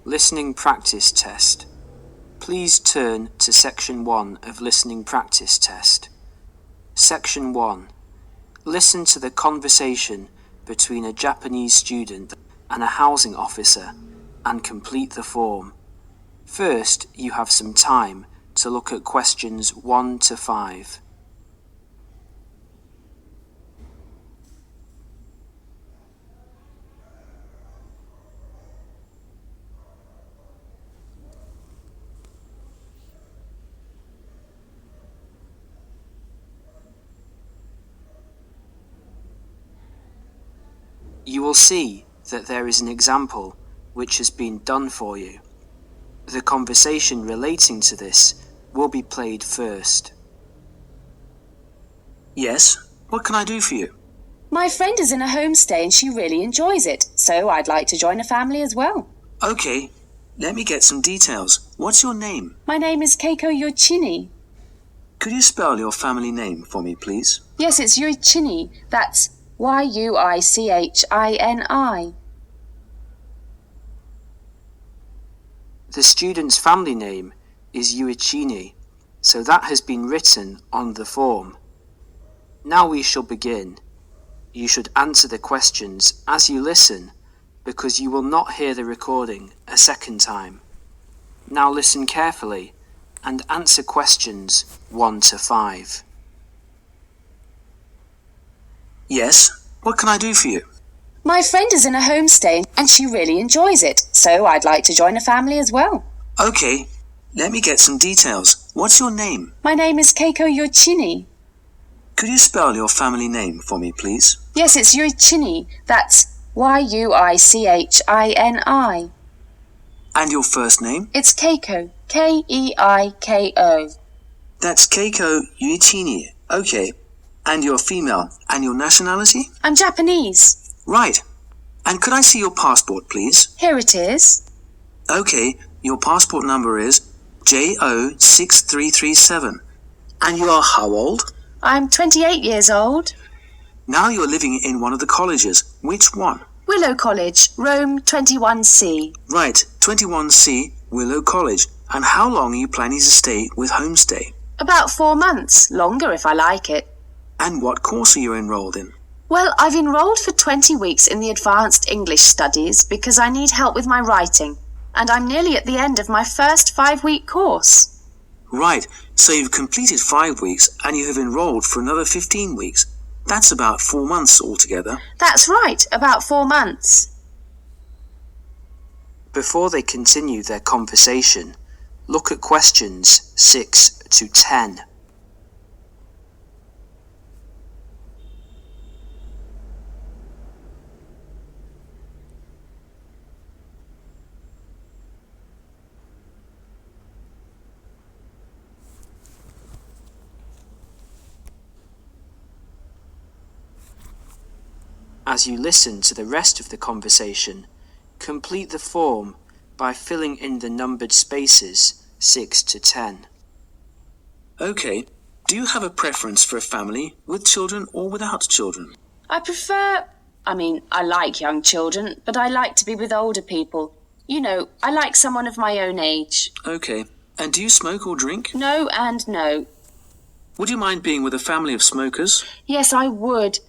Listening Practice Test. Please turn to Section 1 of Listening Practice Test. Section 1. Listen to the conversation between a Japanese student and a housing officer and complete the form. First, you have some time to look at questions 1 to 5. You will see that there is an example which has been done for you. The conversation relating to this will be played first. Yes, what can I do for you? My friend is in a homestay and she really enjoys it, so I'd like to join a family as well. Okay, let me get some details. What's your name? My name is Keiko Yoichini. Could you spell your family name for me, please? Yes, it's Yoichini. That's Yuichini. The student's family name is Yuichini, so that has been written on the form. Now we shall begin. You should answer the questions as you listen, because you will not hear the recording a second time. Now listen carefully and answer questions 1 to 5. Yes, what can I do for you? My friend is in a homestay and she really enjoys it, so I'd like to join a family as well. Okay, let me get some details. What's your name? My name is Keiko Yoichini. Could you spell your family name for me, please? Yes, it's Yoichini. That's Yuichini. And your first name? It's Keiko. Keiko. That's Keiko Yuichini. Okay. And you're female. And your nationality? I'm Japanese. Right. And could I see your passport, please? Here it is. Okay, your passport number is JO6337. And you are how old? I'm 28 years old. Now you're living in one of the colleges. Which one? Willow College, Rome 21C. Right, 21C, Willow College. And how long are you planning to stay with Homestay? About 4 months, longer if I like it. And what course are you enrolled in? Well, I've enrolled for 20 weeks in the Advanced English Studies because I need help with my writing, and I'm nearly at the end of my first 5-week course. Right, so you've completed 5 weeks and you have enrolled for another 15 weeks. That's about 4 months altogether. That's right, about 4 months. Before they continue their conversation, look at questions 6 to 10. As you listen to the rest of the conversation, complete the form by filling in the numbered spaces 6 to 10. Okay, do you have a preference for a family with children or without children? I like young children, but I like to be with older people. You know, I like someone of my own age. Okay, and do you smoke or drink? No and no. Would you mind being with a family of smokers? Yes, I would.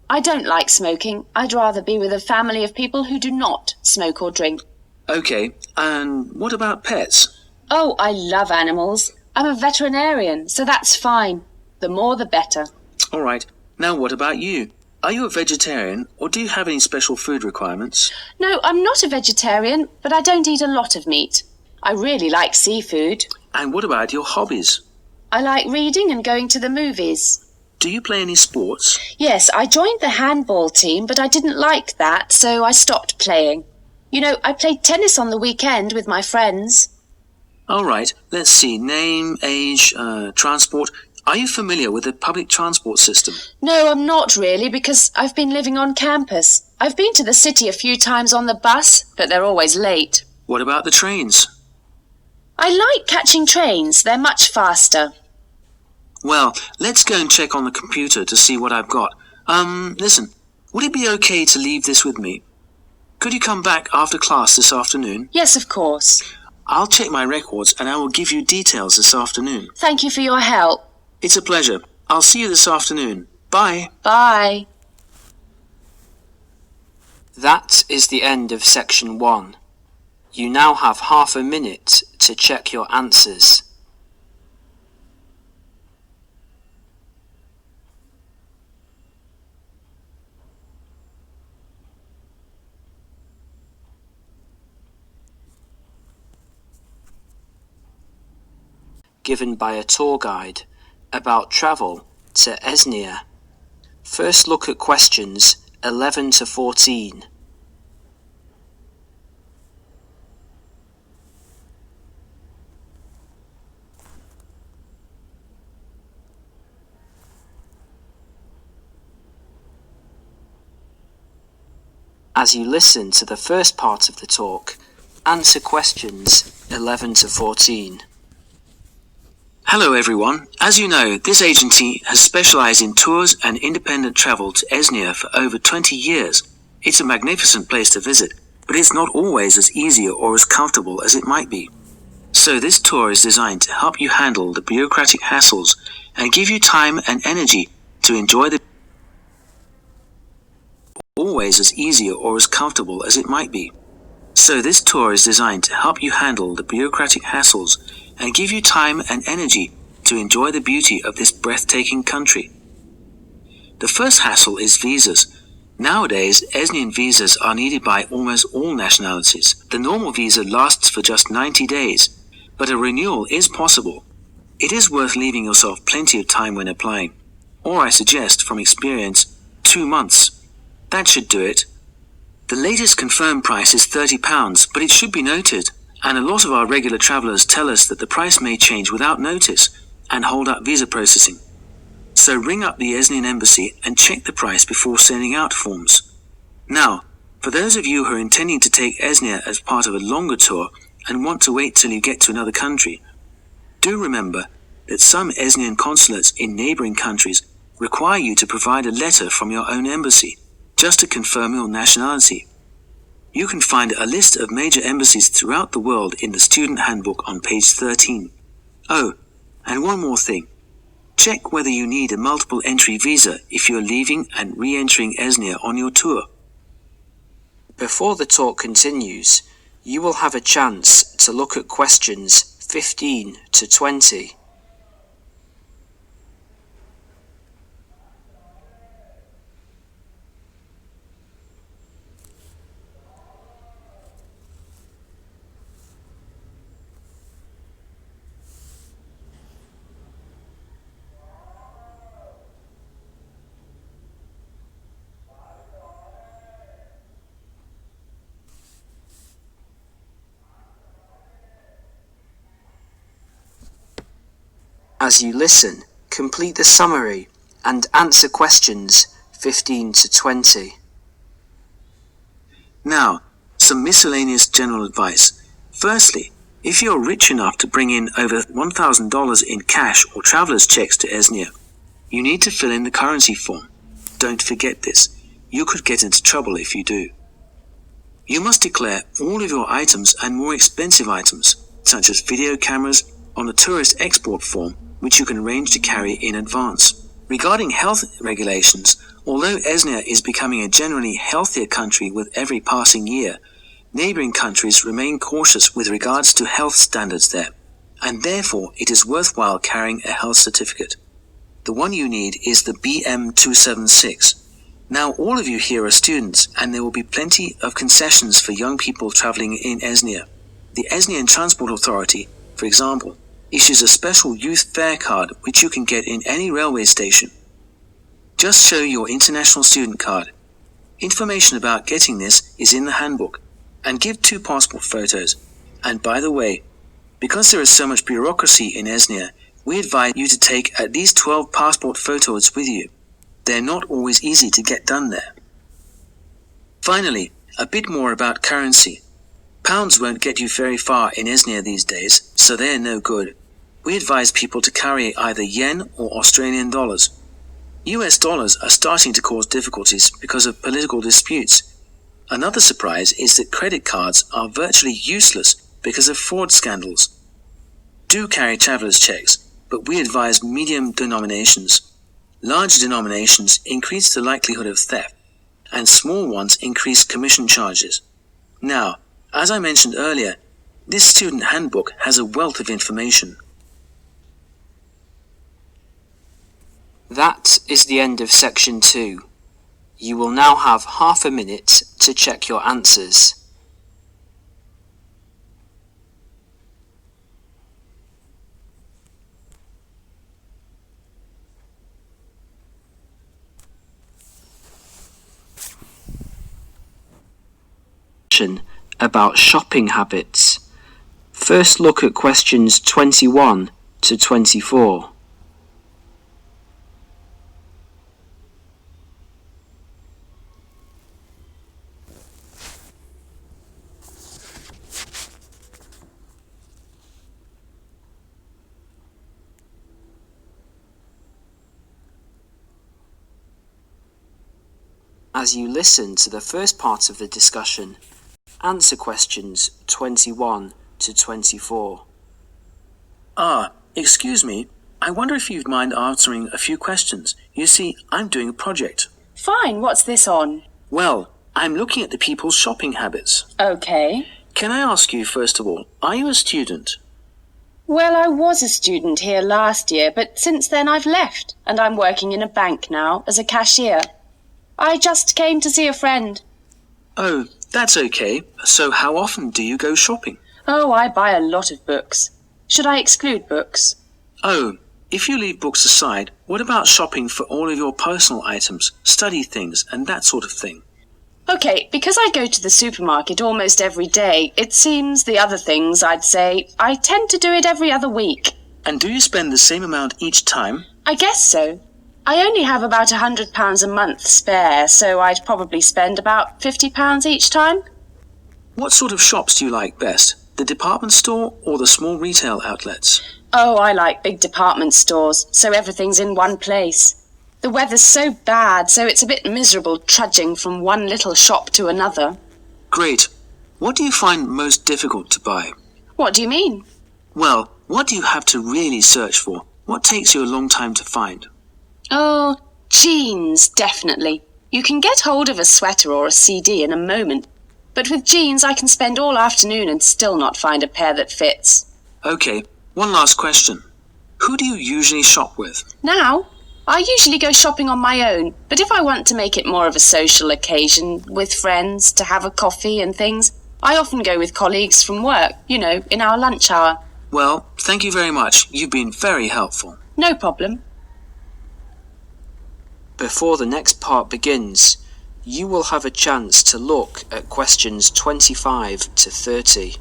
I don't like smoking. I'd rather be with a family of people who do not smoke or drink. Okay, and what about pets? Oh, I love animals. I'm a veterinarian, so that's fine. The more the better. All right, now what about you? Are you a vegetarian or do you have any special food requirements? No, I'm not a vegetarian, but I don't eat a lot of meat. I really like seafood. And what about your hobbies? I like reading and going to the movies. Do you play any sports? Yes, I joined the handball team, but I didn't like that, so I stopped playing. You know, I played tennis on the weekend with my friends. All right, let's see. Name, age, transport. Are you familiar with the public transport system? No, I'm not really, because I've been living on campus. I've been to the city a few times on the bus, but they're always late. What about the trains? I like catching trains. They're much faster. Well, let's go and check on the computer to see what I've got. Listen, would it be okay to leave this with me? Could you come back after class this afternoon? Yes, of course. I'll check my records and I will give you details this afternoon. Thank you for your help. It's a pleasure. I'll see you this afternoon. Bye. Bye. That is the end of section 1. You now have half a minute to check your answers. Given by a tour guide about travel to Esnia. First look at questions 11 to 14. As you listen to the first part of the talk, answer questions 11 to 14. Hello everyone. As you know, this agency has specialized in tours and independent travel to Esnia for over 20 years. It's a magnificent place to visit, but it's not always as easy or as comfortable as it might be. So this tour is designed to help you handle the bureaucratic hassles and give you time and energy to enjoy the always as easy or as comfortable as it might be. So this tour is designed to help you handle the bureaucratic hassles and give you time and energy to enjoy the beauty of this breathtaking country. The first hassle is visas. Nowadays, Esnian visas are needed by almost all nationalities. The normal visa lasts for just 90 days, but a renewal is possible. It is worth leaving yourself plenty of time when applying, or I suggest, from experience, 2 months. That should do it. The latest confirmed price is £30, but it should be noted, and a lot of our regular travellers tell us that the price may change without notice and hold up visa processing. So ring up the Esnian embassy and check the price before sending out forms. Now, for those of you who are intending to take Esnia as part of a longer tour and want to wait till you get to another country, do remember that some Esnian consulates in neighbouring countries require you to provide a letter from your own embassy just to confirm your nationality. You can find a list of major embassies throughout the world in the student handbook on page 13. Oh, and one more thing. Check whether you need a multiple entry visa if you're leaving and re-entering Esnia on your tour. Before the talk continues, you will have a chance to look at questions 15 to 20. As you listen, complete the summary and answer questions 15 to 20. Now, some miscellaneous general advice. Firstly, if you're rich enough to bring in over $1,000 in cash or traveller's checks to Esnia, you need to fill in the currency form. Don't forget this. You could get into trouble if you do. You must declare all of your items and more expensive items, such as video cameras, on a tourist export form, which you can arrange to carry in advance. Regarding health regulations, although Esnia is becoming a generally healthier country with every passing year, neighbouring countries remain cautious with regards to health standards there, and therefore it is worthwhile carrying a health certificate. The one you need is the BM276. Now all of you here are students, and there will be plenty of concessions for young people travelling in Esnia. The Esnian Transport Authority, for example, issues a special youth fare card which you can get in any railway station. Just show your international student card. Information about getting this is in the handbook, and give 2 passport photos. And by the way, because there is so much bureaucracy in Esnia, we advise you to take at least 12 passport photos with you. They're not always easy to get done there. Finally, a bit more about currency. Pounds won't get you very far in Esnia these days, so they're no good. We advise people to carry either yen or Australian dollars. US dollars are starting to cause difficulties because of political disputes. Another surprise is that credit cards are virtually useless because of fraud scandals. Do carry traveller's checks, but we advise medium denominations. Large denominations increase the likelihood of theft, and small ones increase commission charges. Now, as I mentioned earlier, this student handbook has a wealth of information. That is the end of section 2. You will now have half a minute to check your answers. About shopping habits. First look at questions 21 to 24. As you listen to the first part of the discussion, answer questions 21 to 24. Excuse me. I wonder if you'd mind answering a few questions. You see, I'm doing a project. Fine, what's this on? Well, I'm looking at the people's shopping habits. Okay. Can I ask you, first of all, are you a student? Well, I was a student here last year, but since then I've left, and I'm working in a bank now as a cashier. I just came to see a friend. Oh, that's okay. So how often do you go shopping? Oh, I buy a lot of books. Should I exclude books? Oh, if you leave books aside, what about shopping for all of your personal items, study things, and that sort of thing? Okay, because I go to the supermarket almost every day, it seems the other things, I'd say, I tend to do it every other week. And do you spend the same amount each time? I guess so. I only have about £100 a month spare, so I'd probably spend about £50 each time. What sort of shops do you like best? The department store or the small retail outlets? Oh, I like big department stores, so everything's in one place. The weather's so bad, so it's a bit miserable trudging from one little shop to another. Great. What do you find most difficult to buy? What do you mean? Well, what do you have to really search for? What takes you a long time to find? Oh, jeans, definitely. You can get hold of a sweater or a CD in a moment, but with jeans I can spend all afternoon and still not find a pair that fits. Okay, one last question. Who do you usually shop with? Now, I usually go shopping on my own, but if I want to make it more of a social occasion with friends to have a coffee and things, I often go with colleagues from work, you know, in our lunch hour. Well, thank you very much. You've been very helpful. No problem. Before the next part begins, you will have a chance to look at questions 25 to 30.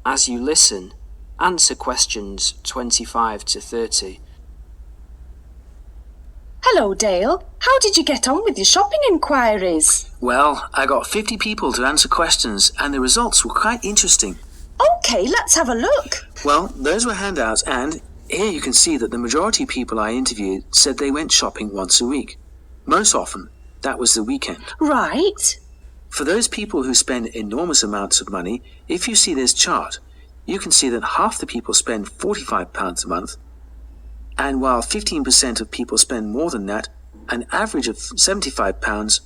As you listen, answer questions 25 to 30. Hello, Dale. How did you get on with your shopping inquiries? Well, I got 50 people to answer questions and the results were quite interesting. Okay, let's have a look. Well, those were handouts and here you can see that the majority of people I interviewed said they went shopping once a week. Most often, that was the weekend. Right. For those people who spend enormous amounts of money, if you see this chart, you can see that half the people spend £45 a month, and while 15% of people spend more than that, an average of £75,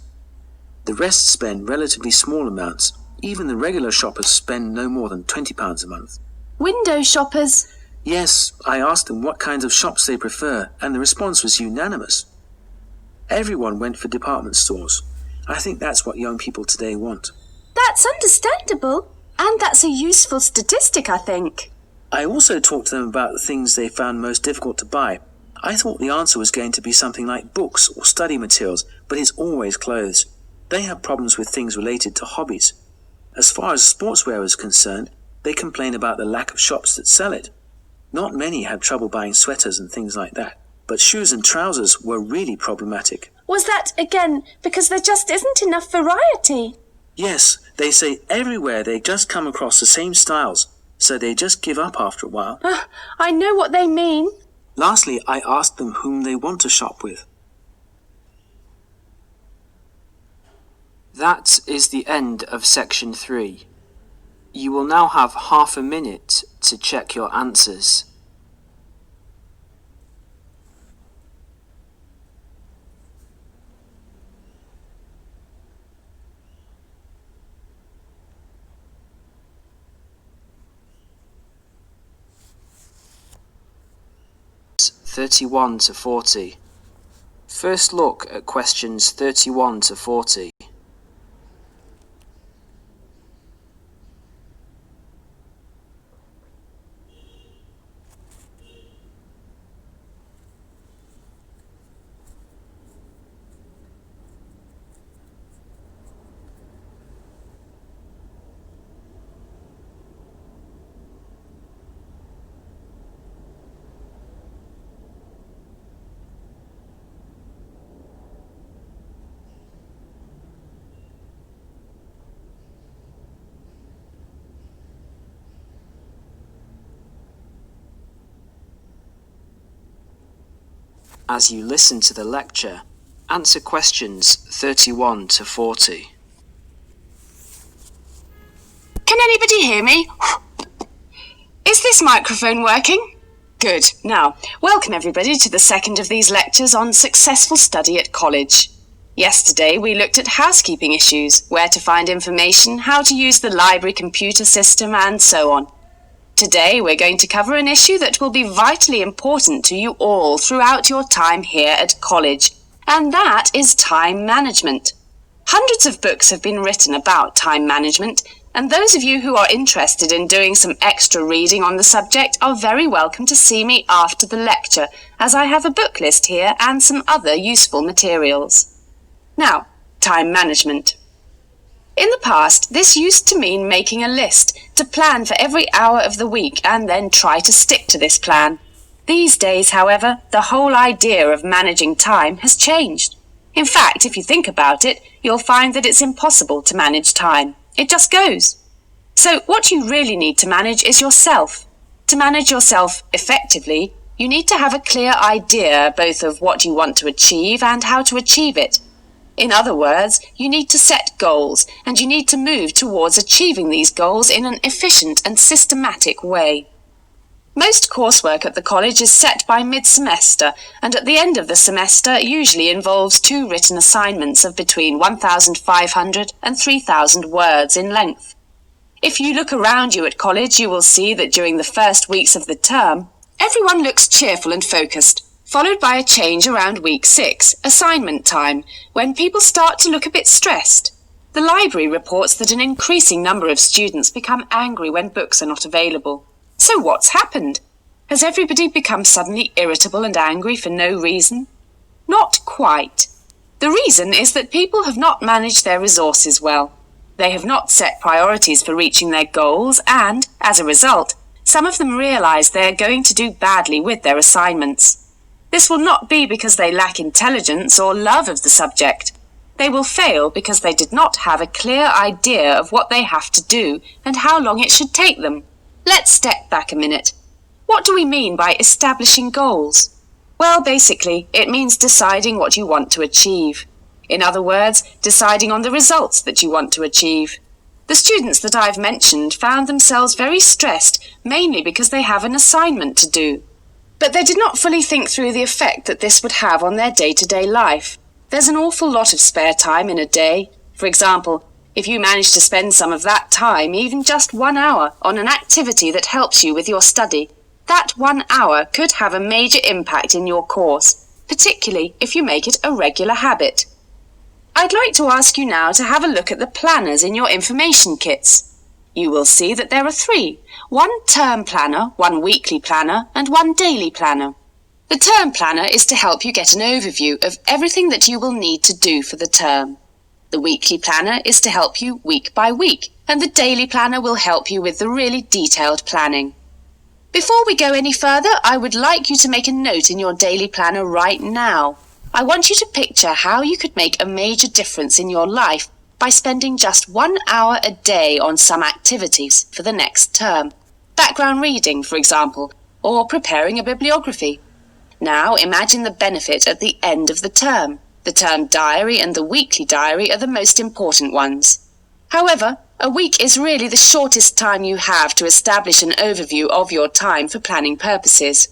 the rest spend relatively small amounts. Even the regular shoppers spend no more than £20 a month. Window shoppers? Yes, I asked them what kinds of shops they prefer, and the response was unanimous. Everyone went for department stores. I think that's what young people today want. That's understandable. And that's a useful statistic, I think. I also talked to them about the things they found most difficult to buy. I thought the answer was going to be something like books or study materials, but it's always clothes. They have problems with things related to hobbies. As far as sportswear is concerned, they complain about the lack of shops that sell it. Not many had trouble buying sweaters and things like that, but shoes and trousers were really problematic. Was that, again, because there just isn't enough variety? Yes, they say everywhere they just come across the same styles, so they just give up after a while. I know what they mean. Lastly, I asked them whom they want to shop with. That is the end of section 3. You will now have half a minute to check your answers. (31 to 40). First look at questions 31 to 40. As you listen to the lecture, answer questions 31 to 40. Can anybody hear me? Is this microphone working? Good. Now, welcome everybody to the second of these lectures on successful study at college. Yesterday we looked at housekeeping issues, where to find information, how to use the library computer system, and so on. Today we're going to cover an issue that will be vitally important to you all throughout your time here at college, and that is time management. Hundreds of books have been written about time management, and those of you who are interested in doing some extra reading on the subject are very welcome to see me after the lecture, as I have a book list here and some other useful materials. Now, time management. In the past, this used to mean making a list to plan for every hour of the week and then try to stick to this plan. These days, however, the whole idea of managing time has changed. In fact, if you think about it, you'll find that it's impossible to manage time. It just goes. So what you really need to manage is yourself. To manage yourself effectively, you need to have a clear idea both of what you want to achieve and how to achieve it. In other words, you need to set goals, and you need to move towards achieving these goals in an efficient and systematic way. Most coursework at the college is set by mid-semester, and at the end of the semester usually involves 2 written assignments of between 1,500 and 3,000 words in length. If you look around you at college, you will see that during the first weeks of the term, everyone looks cheerful and focused, followed by a change around week 6, assignment time, when people start to look a bit stressed. The library reports that an increasing number of students become angry when books are not available. So what's happened? Has everybody become suddenly irritable and angry for no reason? Not quite. The reason is that people have not managed their resources well. They have not set priorities for reaching their goals and, as a result, some of them realize they are going to do badly with their assignments. This will not be because they lack intelligence or love of the subject. They will fail because they did not have a clear idea of what they have to do and how long it should take them. Let's step back a minute. What do we mean by establishing goals? Well, basically, it means deciding what you want to achieve. In other words, deciding on the results that you want to achieve. The students that I've mentioned found themselves very stressed, mainly because they have an assignment to do. But they did not fully think through the effect that this would have on their day-to-day life. There's an awful lot of spare time in a day. For example, if you manage to spend some of that time, even just 1 hour, on an activity that helps you with your study, that 1 hour could have a major impact in your course, particularly if you make it a regular habit. I'd like to ask you now to have a look at the planners in your information kits. You will see that there are 3, 1 term planner, 1 weekly planner, and 1 daily planner. The term planner is to help you get an overview of everything that you will need to do for the term. The weekly planner is to help you week by week, and the daily planner will help you with the really detailed planning. Before we go any further, I would like you to make a note in your daily planner right now. I want you to picture how you could make a major difference in your life by spending just 1 hour a day on some activities for the next term. Background reading, for example, or preparing a bibliography. Now imagine the benefit at the end of the term. The term diary and the weekly diary are the most important ones. However, a week is really the shortest time you have to establish an overview of your time for planning purposes.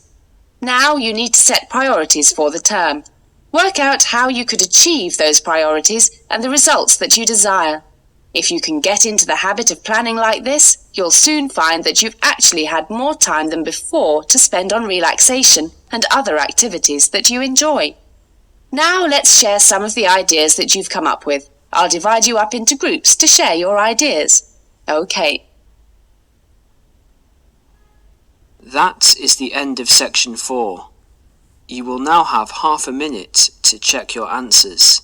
Now you need to set priorities for the term. Work out how you could achieve those priorities and the results that you desire. If you can get into the habit of planning like this, you'll soon find that you've actually had more time than before to spend on relaxation and other activities that you enjoy. Now let's share some of the ideas that you've come up with. I'll divide you up into groups to share your ideas. Okay. That is the end of section 4. You will now have half a minute to check your answers.